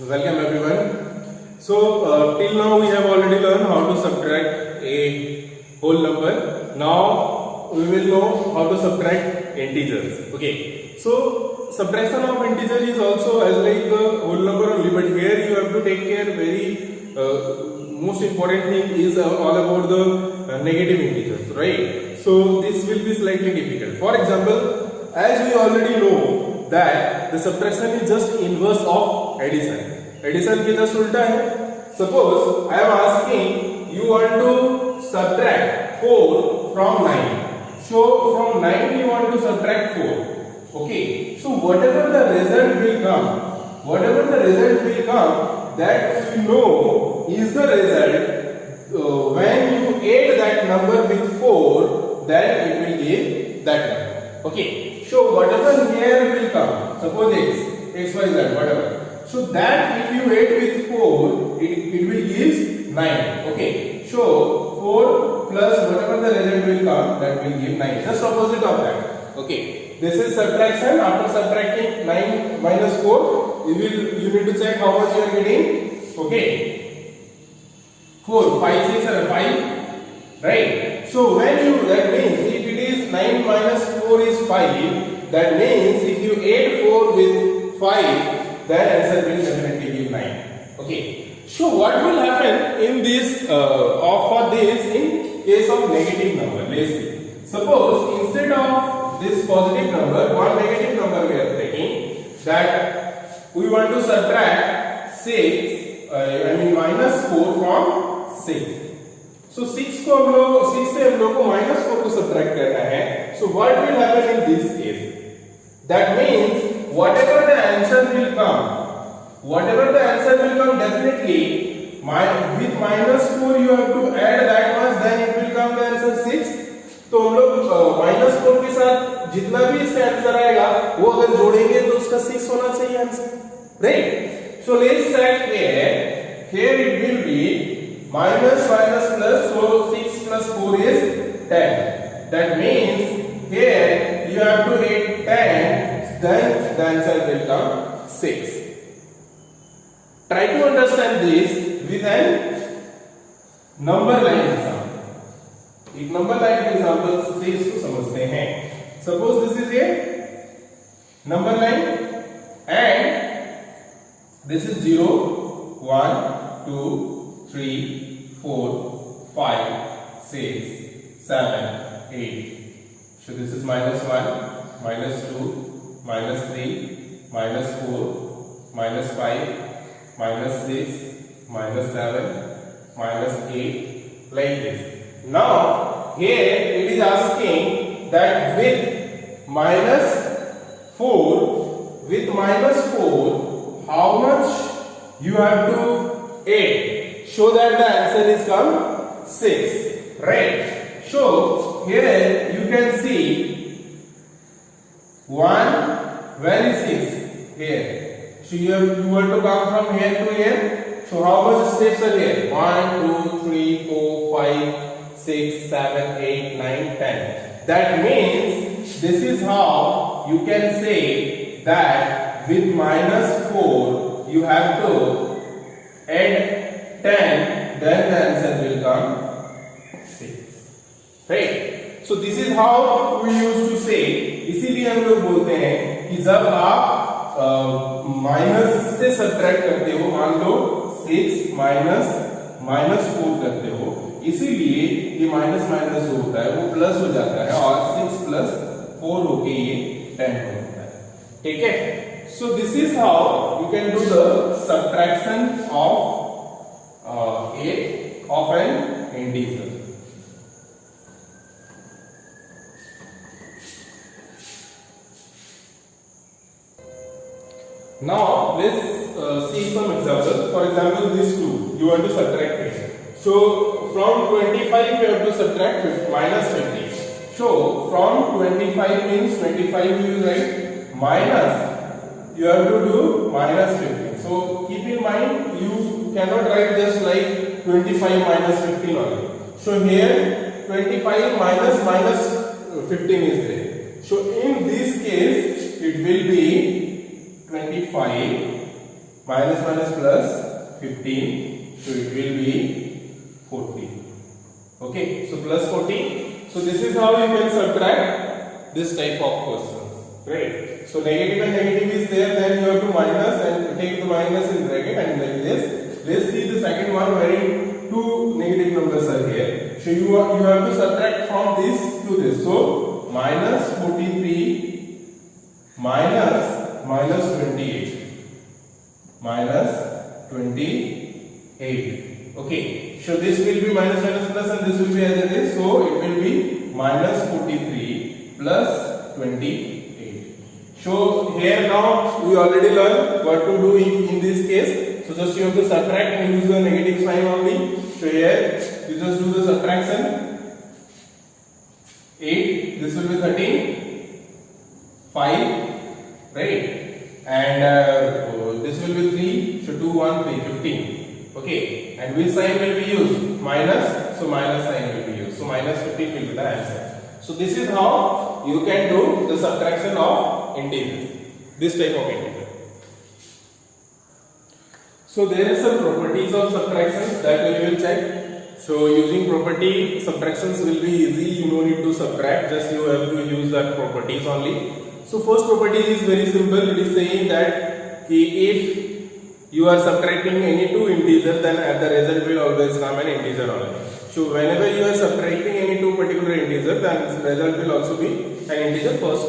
Welcome everyone. Till now we have already learned how to subtract a whole number. Now we will know how to subtract integers. Okay. So subtraction of integer is also as like the whole number only, but here you have to take care. Very most important thing is all about the negative integers, right? So this will be slightly difficult. For example, as we already know that the subtraction is just inverse of addition. Addition की just उल्टा है. Suppose I am asking you want to subtract 4 from 9. So from 9 you want to subtract 4. Okay. So whatever the result will come, that you know is the result. When you add that number with 4, then it will give that number. Okay. So whatever here will come, suppose x, y, z, whatever. So that if you add with 4, it will give 9. Okay. So 4 plus whatever the result will come, that will give 9. Just opposite of that. Okay. This is subtraction. After subtracting 9 minus 4, you need to check how much you are getting. Okay. 4, 5, 6, 7, 5. Right. So when you, that means if it is 9 minus 4 is 5, that means if you add 4 with 5, then answer will definitely give 9. Okay. So what will happen in this for this in case of negative number? Let's see. Suppose instead of this positive number, one negative number we are taking, that we want to subtract 6, minus 4 from 6. So 6 को हम लोग 6 से हम लोग को minus 4 को subtract करना है. So what will happen in this case? That means whatever the answer will come, definitely with minus 4 you have to add that much, then it will come the answer 6. तो हम लोग minus 4 के साथ जितना भी इसका आंसर आएगा वो अगर जोड़ेंगे तो उसका 6 होना चाहिए answer, right? So let's check here it will be minus plus, so 6 plus 4 is 10. That means here you have to add 10, then the answer will come 6. Try to understand this with an number line example. एक number line example से इसको समझते हैं. Suppose this is a number line and this is 0, 1, 2, 3, 4, 5, 6, 7, 8. So this is minus 1, minus 2, minus 3, minus 4, minus 5, minus 6, minus 7, minus 8, like this. Now here it is asking that with minus 4, how much you have to add so that the answer is come 6, right? So here you can see 1, where is 6? Here. So you want to come from here to here. So how much steps are here? 1, 2, 3, 4, 5, 6, 7, 8, 9, 10. That means this is how you can say that with minus 4 you have to add 10, then the answer will come 6. Right? So this is how we used to say. इसीलिए हम लोग बोलते हैं कि जब आप minus से subtract करते हो, मान लो 6 माइनस 4 करते हो, इसीलिए ये माइनस माइनस जो होता है वो प्लस हो जाता है और 6 प्लस 4 होके ये 10 होता है. ठीक है. So this is how you can do the subtraction of N integer. Now let's see some examples. For example, this 2 you want to subtract it. So from 25 you have to subtract minus 50. So from 25 means 25 you write minus, you have to do minus 50. So keep in mind you cannot write just like 25 minus 15 only. So here 25 minus 15 is there. So in this case it will be 25 minus minus plus 15, so it will be 40. Okay, so plus 40. So this is how you can subtract this type of questions. Great. So negative and negative is there, then you have to minus and take the minus in bracket and like this. Let's see the second one wherein two negative numbers are here. So you have to subtract from this to this. So minus 43 minus 28. Minus 28. Okay. So this will be minus minus plus and this will be as it is. So it will be minus 43 plus 28. So here now we already learned what to do in this case. So just you have to subtract and use the negative sign only. So here you just do the subtraction. 8. This will be 13. 5. Right. And this will be 3. So 2, 1, 3. 15. Okay. And which sign will be used? Minus. So minus sign will be used. So minus 15 will be the answer. So this is how you can do the subtraction of integers. This type of integer. So there are some properties of subtractions that we will check. So using property, subtractions will be easy. You no need to subtract. Just you have to use that properties only. So first property is very simple. It is saying that if you are subtracting any two integers, then the result will always come an integer only. So whenever you are subtracting any two particular integers, then the result will also be an integer. First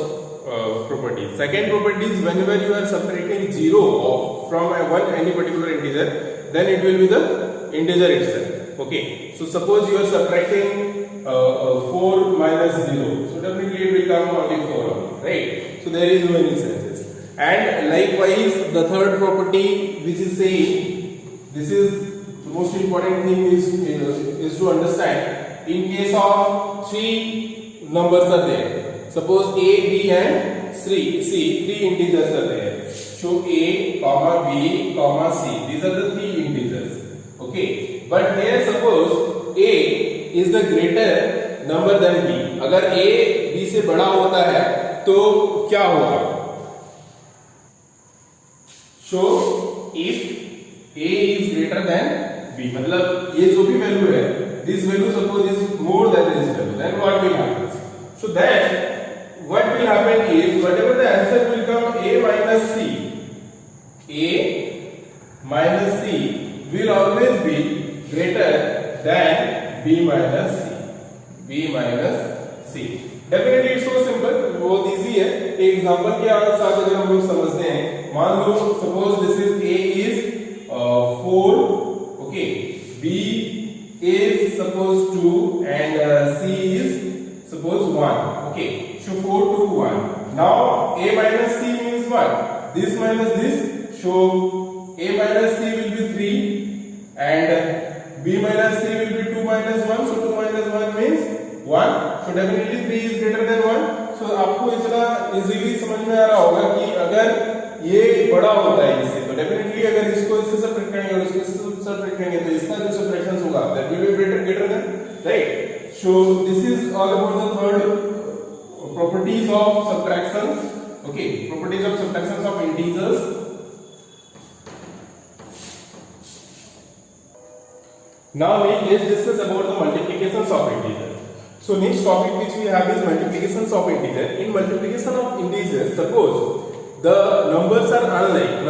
property. Second property is whenever you are subtracting 0 from any particular integer, then it will be the integer itself. Okay. So suppose you are subtracting 4 minus 0. So definitely it will come only 4 only, right? So there is no any senses. And likewise the third property which is saying, this is the most important thing is to understand. In case of three numbers are there, suppose A, B and C, three integers are there. So A, comma B, comma C. These are the three integers. Okay. But here suppose A is the greater number than B. अगर A B से बड़ा होता है तो क्या होगा? So if A is greater than B, मतलब ये जो भी वैल्यू है, this value suppose is more than this value, then what will happen? So then what will happen is whatever the answer will come, A minus C will always be greater than B minus C. Definitely it's so simple, बहुत easy है. एक example के साथ अगर हम लोग समझते हैं, मान लो suppose this is A is 4, okay, B is suppose 2 and C is suppose 1. Okay, so 4, 2, 1. Now A minus C means what? This minus this. So A minus C will be 3 and B minus C will be 2 minus 1. So 2 minus 1 means 1. So definitely 3 is greater than 1. So आपको इतना easily समझ में आ रहा होगा कि अगर ये बड़ा होता है इससे, तो डेफिनेटली अगर इसको इससे सबट्रैक्ट करेंगे और इसको इससे सबट्रैक्ट करेंगे तो इसका जो सबट्रैक्शन होगा that will be greater than, right? So this is all about the third properties of subtractions. Okay, properties of subtractions of integers. Now let's discuss about the multiplications of integer. So next topic which we have is multiplications of integer. In multiplication of integers, suppose the numbers are unlike.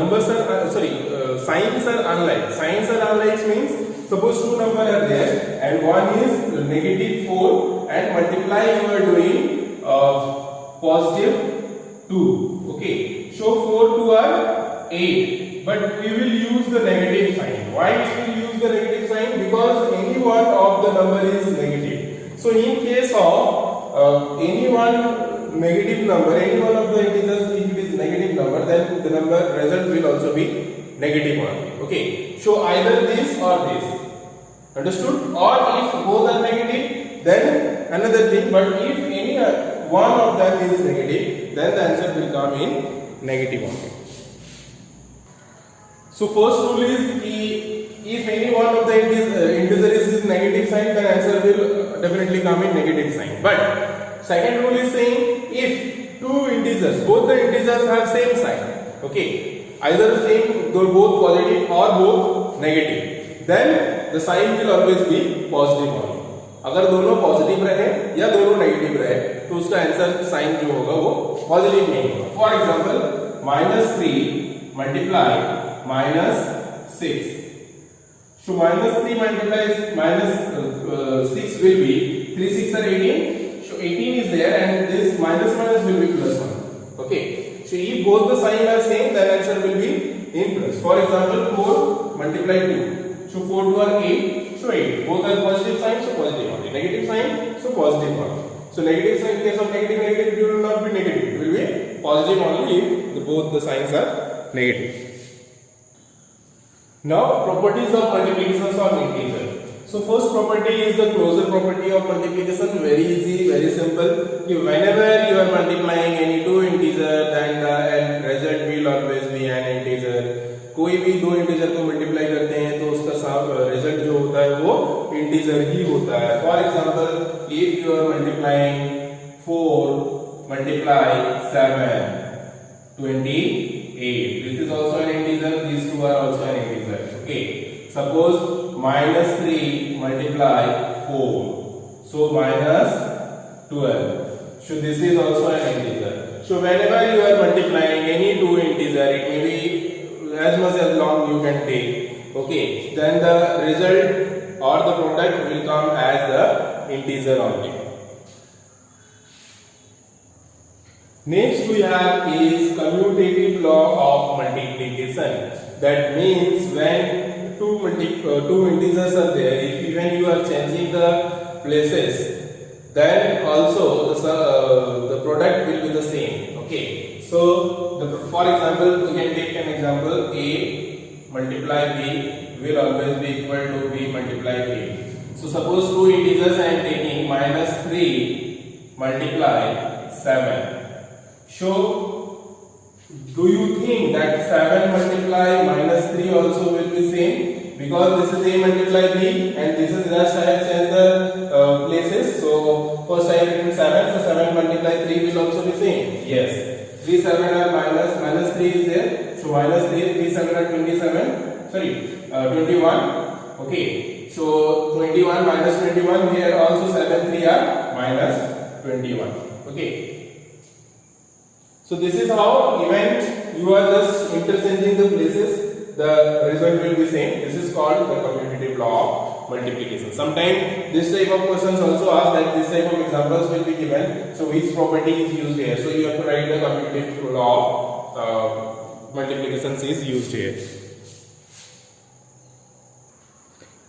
Signs are unlike. Signs are unlike means suppose two numbers are there and one is negative 4 and multiply you are doing positive 2. Okay. So 4 2 are 8. But we will use the negative sign. Why we will use the negative sign? Because any one of the number is negative. So in case of any one negative number, any one of the integers, if it is negative number, then the number result will also be negative only. Okay. So either this or this. Understood? Or if both are negative, then another thing. But if any one of them is negative, then the answer will come in negative only. So first rule is if any one of the integer is negative sign, then answer will definitely come in negative sign. But second rule is saying if two integers, both the integers have same sign. Okay. either same, both positive or both negative, then the sign will always be positive only. अगर दोनों positive रहे या दोनों negative रहे तो उसका answer sine जो होगा वो पॉजिटिव नहीं होगा. For example -3 multiply -6. So -3 multiplies -6 will be 3 6 are 18. So 18 is there and this minus will be +1. Okay. So if both the sign are same, then answer will be in plus. For example, 4 multiply 2. So 4 2 are 8. So 8. Both are positive sign, so positive only. Negative sign, so positive only. So negative sign, in case of negative, it will not be negative. It will be positive only if both the signs are negative. Now, properties of multiplications of integer. So first property is the closure property of multiplication. Very easy, very simple. Whenever you are multiplying any two integer, then the result will always be an integer. कोई भी दो integer को multiply करते हैं तो उसका result जो होता है वो इंटीजर ही होता है. For example, if you are multiplying 4 multiply 7 28. This is also an integer. These two are also an integer. Okay. Suppose -3 multiply 4. So -12. So this is also an integer. So whenever you are multiplying any two integer, it may be as much as long you can take. Okay. Then the result or the product will come as the integer only. Next we have is commutative law of multiplication. That means when two integers are there, if even you are changing the places, then also the product will be the same. Okay. So for example, we can take an example: A multiply B will always be equal to B multiply A. So suppose two integers I am taking -3 multiply 7. So, do you think that 7 multiply -3 also will be same? Because this is A multiply B and this is just I have changed the places. So, first I have written 7, so 7 multiply 3 will also be same. Yes. 3 7 are -3 is there. So, -3, 3 7 are 27. Sorry, 21. Okay. So, 21 minus 21 here also 7 3 are -21. Okay. So this is how even you are just interchanging the places, the result will be same. This is called the commutative law of multiplication. Sometimes this type of questions also ask that this type of examples will be given. So which property is used here? So you have to write the commutative law of multiplications is used here.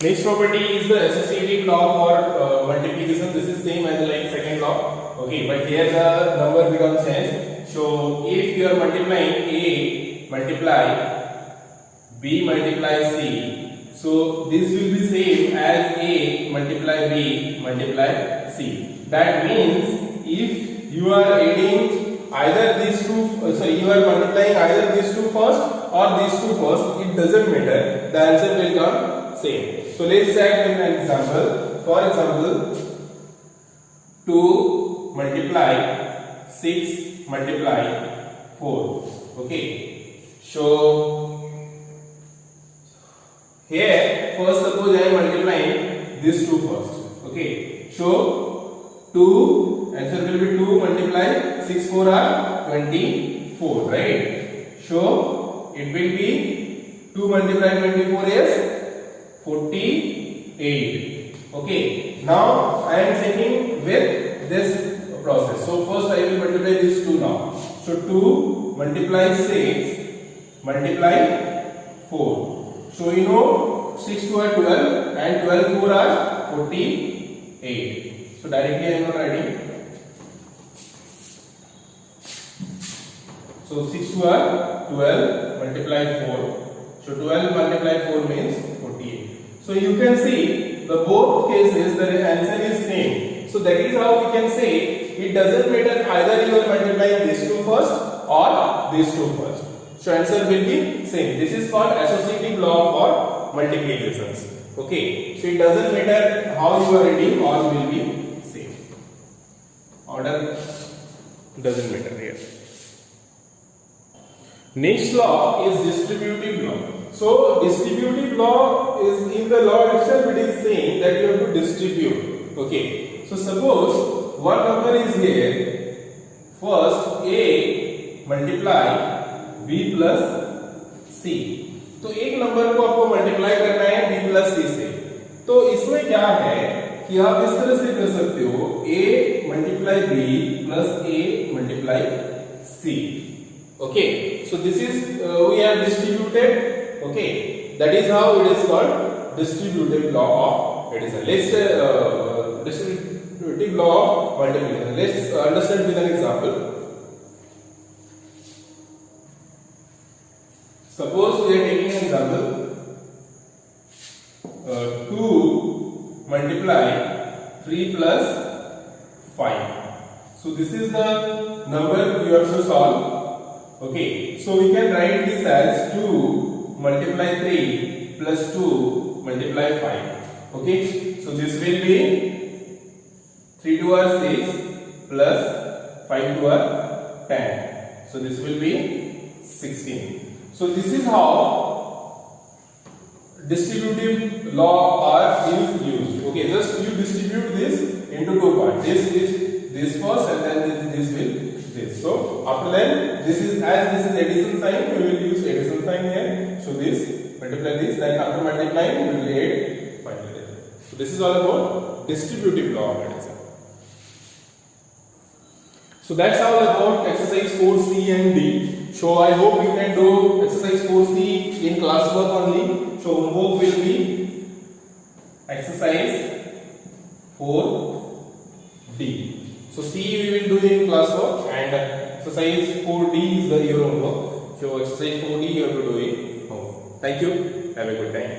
Next property is the associative law for multiplication. This is same as like second law. Okay, but here the number becomes changed. So if you are multiplying A multiply B multiply C, so this will be same as A multiply B multiply C. That means if you are adding either these two, so you are multiplying either these two first or these two first, it doesn't matter, the answer will come same. So let's check an example. For example, 2 multiply 6 multiply 4. Okay. So here first suppose I am multiplying these two first. Okay. So 2 answer will be 2 multiply 6 4 are 24, right? So it will be 2 multiply 24 is 48. Okay. Now I am checking with this process. So first I will multiply these two now. So 2 multiply 6 multiply 4. So you know 6 2 are 12 and 12 4 are 48. So directly I am not writing. So 6 2 are 12 multiply 4. So 12 multiply 4 means 48. So you can see the both cases the answer is same. So that is how we can say it doesn't matter either you are multiplying these two first or these two first. So answer will be same. This is called associative law for multiplications. Okay. So it doesn't matter how you are reading, all will be same. Order doesn't matter here. Next law is distributive law. So distributive law is in the law itself. It is saying that you have to distribute. Okay. So suppose one number is here. First A multiply B plus C. तो एक number को आपको multiply करना है B plus C से. तो इसमें क्या है कि आप इस तरह से कर सकते हो A multiply B plus A multiply C. Okay, so this is we have distributed. Okay, that is how it is called distributive law of addition. Let's distributive law of multiplication. Let's understand with an example. Suppose we are taking an example. 2 multiply 3 plus 5. So this is the number you have to solve. Okay, so we can write this as 2 multiply 3 plus 2 multiply 5. Okay, so this will be 3 to our 6 plus 5 to our 10. So this will be 16. So this is how distributive law are used. Okay, just you distribute this into two parts. This is this first, and then this will this. So after that, this is addition sign. We will use addition sign here. So this multiply this. Then after multiplying, we will add finally. So this is all about distributive law of addition. So that's all about exercise 4C and D. So I hope you can do exercise 4C in classwork only. So homework will be exercise 4D. So C we will do in classwork, and exercise 4D is your homework. So exercise 4D you have to do it home. Thank you. Have a good time.